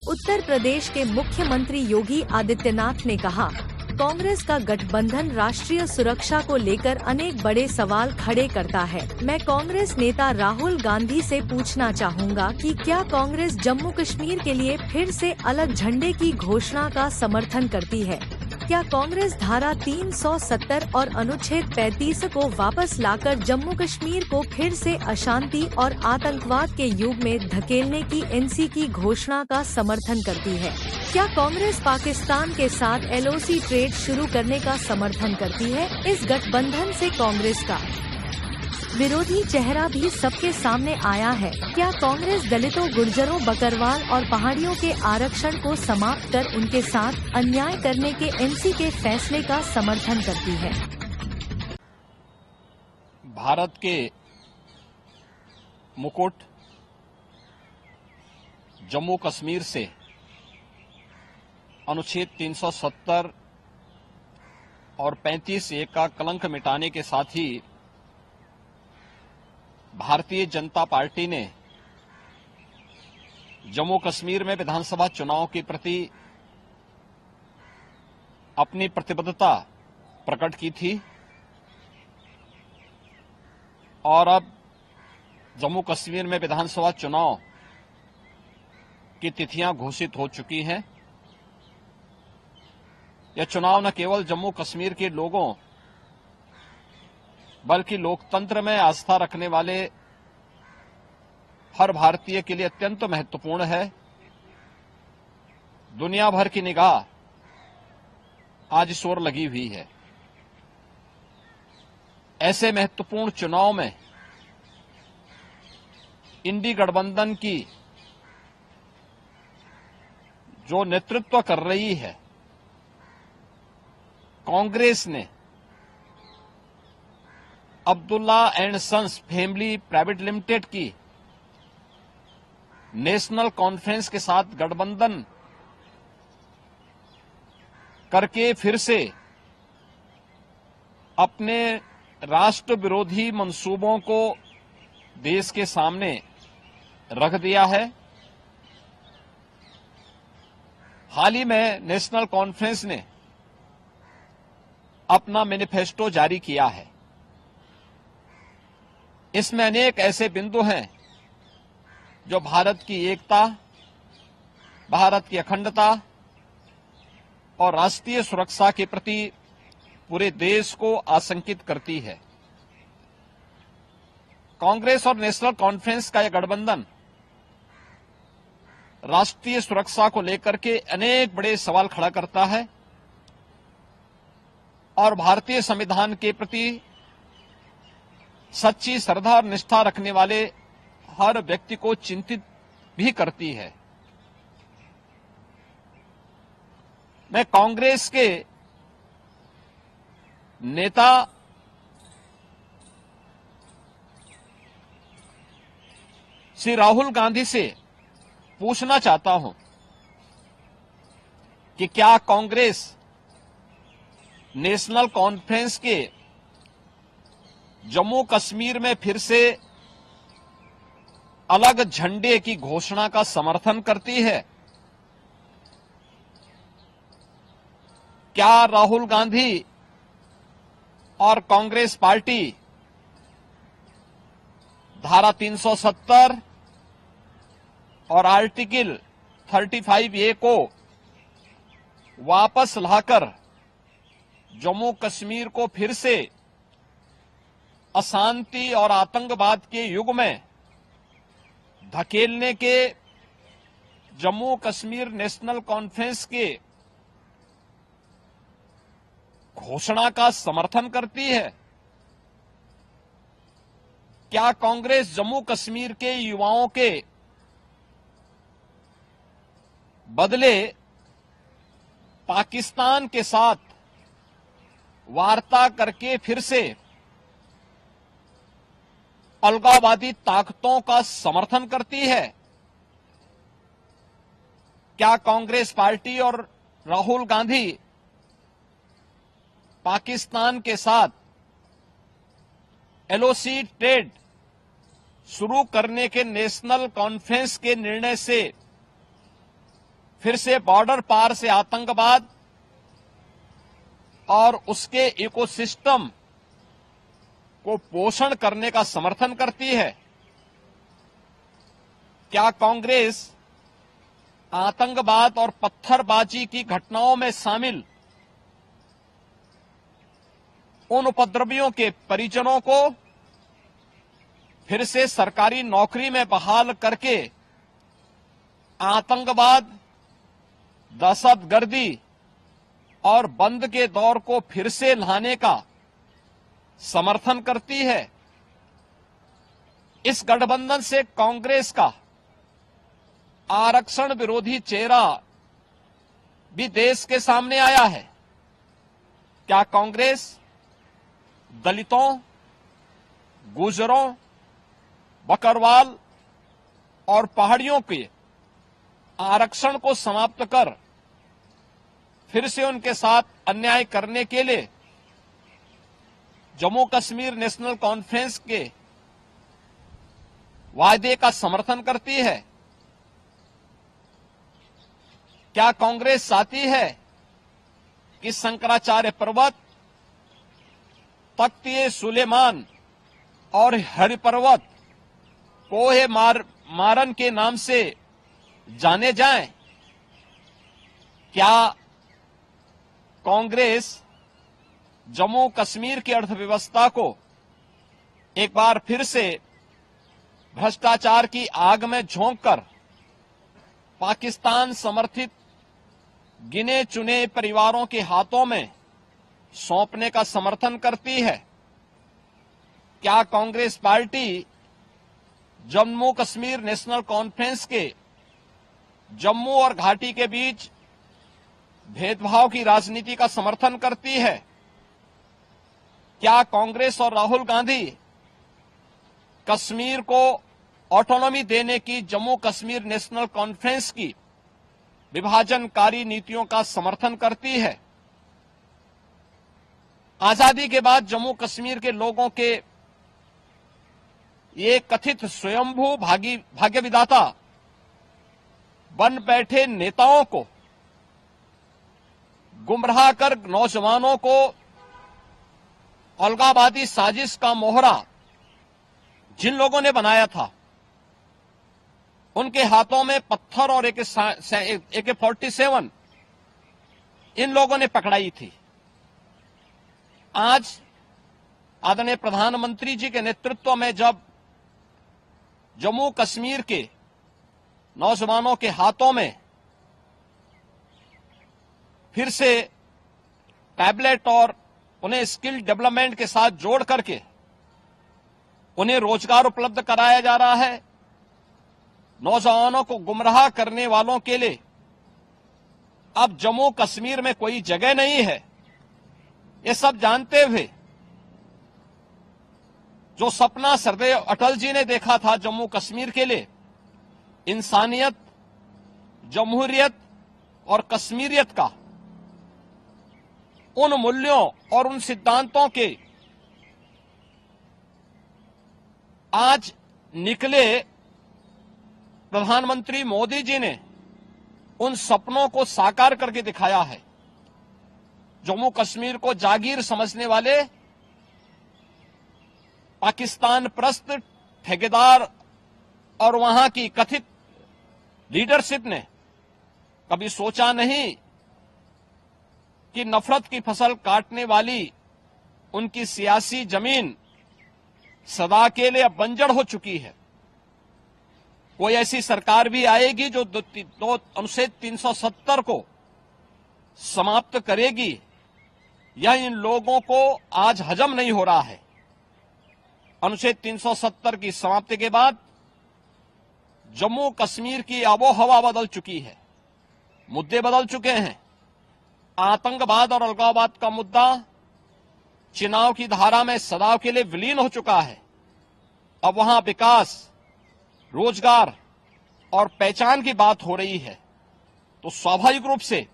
उत्तर प्रदेश के मुख्यमंत्री योगी आदित्यनाथ ने कहा, कांग्रेस का गठबंधन राष्ट्रीय सुरक्षा को लेकर अनेक बड़े सवाल खड़े करता है। मैं कांग्रेस नेता राहुल गांधी से पूछना चाहूंगा कि क्या कांग्रेस जम्मू कश्मीर के लिए फिर से अलग झंडे की घोषणा का समर्थन करती है? क्या कांग्रेस धारा 370 और अनुच्छेद 35 को वापस लाकर जम्मू कश्मीर को फिर से अशांति और आतंकवाद के युग में धकेलने की एनसी की घोषणा का समर्थन करती है? क्या कांग्रेस पाकिस्तान के साथ एलओसी ट्रेड शुरू करने का समर्थन करती है? इस गठबंधन से कांग्रेस का विरोधी चेहरा भी सबके सामने आया है। क्या कांग्रेस दलितों, गुर्जरों, बकरवाल और पहाड़ियों के आरक्षण को समाप्त कर उनके साथ अन्याय करने के एनसी के फैसले का समर्थन करती है? भारत के मुकुट जम्मू कश्मीर से अनुच्छेद 370 और 35(a) का कलंक मिटाने के साथ ही भारतीय जनता पार्टी ने जम्मू कश्मीर में विधानसभा चुनाव के प्रति अपनी प्रतिबद्धता प्रकट की थी और अब जम्मू कश्मीर में विधानसभा चुनाव की तिथियां घोषित हो चुकी हैं। यह चुनाव न केवल जम्मू कश्मीर के लोगों बल्कि लोकतंत्र में आस्था रखने वाले हर भारतीय के लिए अत्यंत महत्वपूर्ण है। दुनिया भर की निगाह आज इस ओर लगी हुई है। ऐसे महत्वपूर्ण चुनाव में इंडी गठबंधन की जो नेतृत्व कर रही है कांग्रेस ने Abdullah and sons family private limited की नेशनल कॉन्फ्रेंस के साथ गठबंधन करके फिर से अपने राष्ट्र विरोधी मंसूबों को देश के सामने रख दिया है। हाल ही में नेशनल कॉन्फ्रेंस ने अपना मैनिफेस्टो जारी किया है। इसमें अनेक ऐसे बिंदु हैं जो भारत की एकता, भारत की अखंडता और राष्ट्रीय सुरक्षा के प्रति पूरे देश को आशंकित करती है। कांग्रेस और नेशनल कॉन्फ्रेंस का यह गठबंधन राष्ट्रीय सुरक्षा को लेकर के अनेक बड़े सवाल खड़ा करता है और भारतीय संविधान के प्रति सच्ची श्रद्धा और निष्ठा रखने वाले हर व्यक्ति को चिंतित भी करती है। मैं कांग्रेस के नेता श्री राहुल गांधी से पूछना चाहता हूं कि क्या कांग्रेस नेशनल कॉन्फ्रेंस के जम्मू कश्मीर में फिर से अलग झंडे की घोषणा का समर्थन करती है? क्या राहुल गांधी और कांग्रेस पार्टी धारा 370 और आर्टिकल 35(a) को वापस लाकर जम्मू कश्मीर को फिर से अशांति और आतंकवाद के युग में धकेलने के जम्मू कश्मीर नेशनल कॉन्फ्रेंस के घोषणा का समर्थन करती है? क्या कांग्रेस जम्मू कश्मीर के युवाओं के बदले पाकिस्तान के साथ वार्ता करके फिर से अलगाववादी ताकतों का समर्थन करती है? क्या कांग्रेस पार्टी और राहुल गांधी पाकिस्तान के साथ एलओसी ट्रेड शुरू करने के नेशनल कॉन्फ्रेंस के निर्णय से फिर से बॉर्डर पार से आतंकवाद और उसके इकोसिस्टम को पोषण करने का समर्थन करती है? क्या कांग्रेस आतंकवाद और पत्थरबाजी की घटनाओं में शामिल उन उपद्रवियों के परिजनों को फिर से सरकारी नौकरी में बहाल करके आतंकवाद, दहशतगर्दी और बंद के दौर को फिर से लाने का समर्थन करती है? इस गठबंधन से कांग्रेस का आरक्षण विरोधी चेहरा भी देश के सामने आया है। क्या कांग्रेस दलितों, गुर्जरों, बकरवाल और पहाड़ियों के आरक्षण को समाप्त कर फिर से उनके साथ अन्याय करने के लिए जम्मू कश्मीर नेशनल कॉन्फ्रेंस के वायदे का समर्थन करती है? क्या कांग्रेस चाहती है कि शंकराचार्य पर्वत, तख्त सुलेमान और हरि पर्वत कोहे मारन के नाम से जाने जाएं? क्या कांग्रेस जम्मू कश्मीर की अर्थव्यवस्था को एक बार फिर से भ्रष्टाचार की आग में झोंककर पाकिस्तान समर्थित गिने चुने परिवारों के हाथों में सौंपने का समर्थन करती है? क्या कांग्रेस पार्टी जम्मू कश्मीर नेशनल कॉन्फ्रेंस के जम्मू और घाटी के बीच भेदभाव की राजनीति का समर्थन करती है? क्या कांग्रेस और राहुल गांधी कश्मीर को ऑटोनॉमी देने की जम्मू कश्मीर नेशनल कॉन्फ्रेंस की विभाजनकारी नीतियों का समर्थन करती है? आजादी के बाद जम्मू कश्मीर के लोगों के ये कथित स्वयंभू भाग्य विधाता बन बैठे नेताओं को गुमराह कर नौजवानों को अलगाववादी साजिश का मोहरा जिन लोगों ने बनाया था, उनके हाथों में पत्थर और AK-47 इन लोगों ने पकड़ाई थी। आज आदरणीय प्रधानमंत्री जी के नेतृत्व में जब जम्मू कश्मीर के नौजवानों के हाथों में फिर से टैबलेट और उन्हें स्किल डेवलपमेंट के साथ जोड़ करके उन्हें रोजगार उपलब्ध कराया जा रहा है, नौजवानों को गुमराह करने वालों के लिए अब जम्मू कश्मीर में कोई जगह नहीं है, ये सब जानते हुए जो सपना सरदेव अटल जी ने देखा था जम्मू कश्मीर के लिए, इंसानियत, जमहूरियत और कश्मीरियत का, उन मूल्यों और उन सिद्धांतों के आज निकले प्रधानमंत्री मोदी जी ने उन सपनों को साकार करके दिखाया है। जम्मू कश्मीर को जागीर समझने वाले पाकिस्तान परस्त ठेकेदार और वहां की कथित लीडरशिप ने कभी सोचा नहीं कि नफरत की फसल काटने वाली उनकी सियासी जमीन सदा के लिए अब बंजर हो चुकी है। कोई ऐसी सरकार भी आएगी जो अनुच्छेद 370 को समाप्त करेगी, यह इन लोगों को आज हजम नहीं हो रहा है। अनुच्छेद 370 की समाप्ति के बाद जम्मू कश्मीर की आबोहवा बदल चुकी है, मुद्दे बदल चुके हैं। आतंकवाद और अलगाववाद का मुद्दा चुनाव की धारा में सदा के लिए विलीन हो चुका है। अब वहां विकास, रोजगार और पहचान की बात हो रही है, तो स्वाभाविक रूप से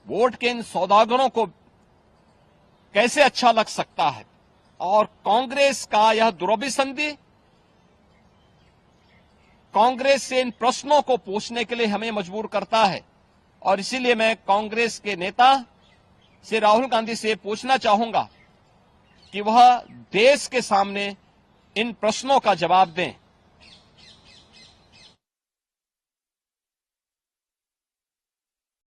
वोट के इन सौदागरों को कैसे अच्छा लग सकता है। और कांग्रेस का यह दुरभिसंधि कांग्रेस से इन प्रश्नों को पूछने के लिए हमें मजबूर करता है और इसीलिए मैं कांग्रेस के नेता श्री राहुल गांधी से पूछना चाहूंगा कि वह देश के सामने इन प्रश्नों का जवाब दें।